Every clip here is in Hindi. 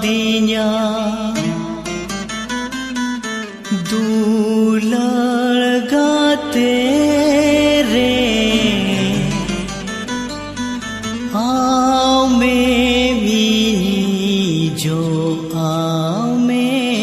दिया दुलार गाते रे आमे मिनी जो आमेनते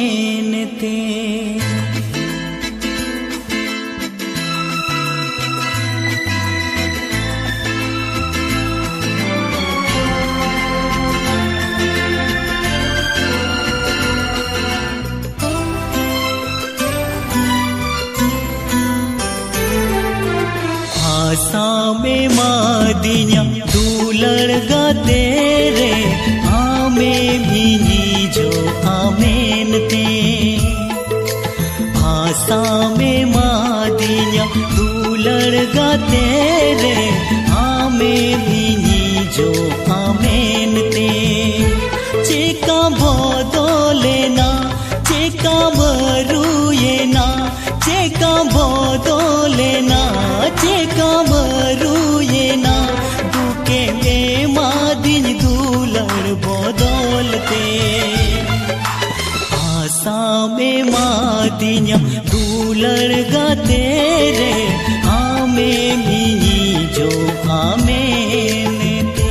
आसामे मादिया दुलड़ गाते रे आमे मिनी जो आमेनते आसामे मादिया दुलड़ गाते रे आमे मिनी जो आमेनते चेका बोदोलेना चेका बरुयेना चेका बोदोलेना चेका बरुयेना दुके में मादिन दुलड़ बोदोलते आसा में मादिन दुलड़ गाते रे आमे मिनी जो आमेनते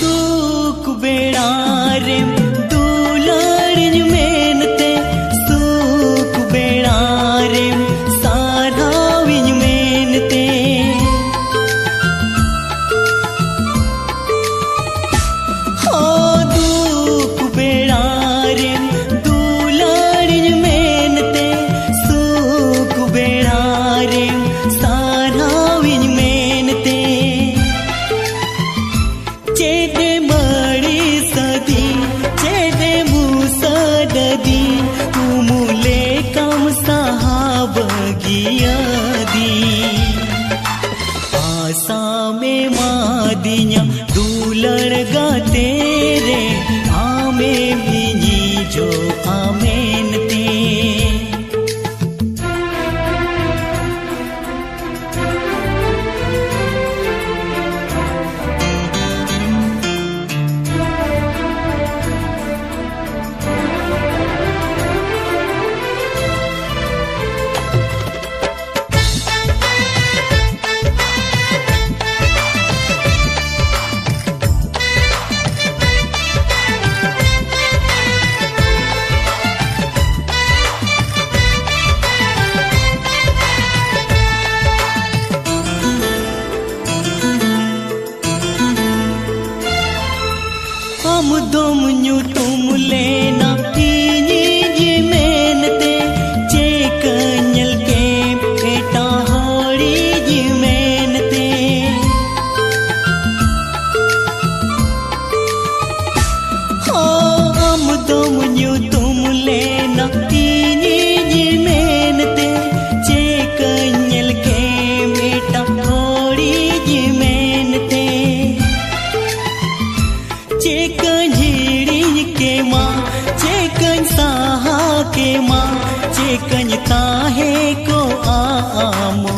दुख बेड़ा रे दुलारिन मेनते सुख बेड़ा रे साराविन मेनते हो दुख बेड़ा रे दुलारिन मेनते सुख बेड़ा रे साराविन मेनते चेदे मड़ी सदी चेदे मुसददी तुमुले कम साहबगिया दी आसा में मादिया दुलड़ गाते रे आमे मिनी जो आमेनते हम दोम न्यू तुम लेना इनी जी मेनते चे कन्यल के बेटा होड़ी जी मेनते हो हम दोम न्यू तुम लेना इनी जी मेनते चे कन्यल के बेटा होड़ी जी मेनते चेकन झीड़ी के माँ चेकन साहा के माँ चेकन ताहे को आमो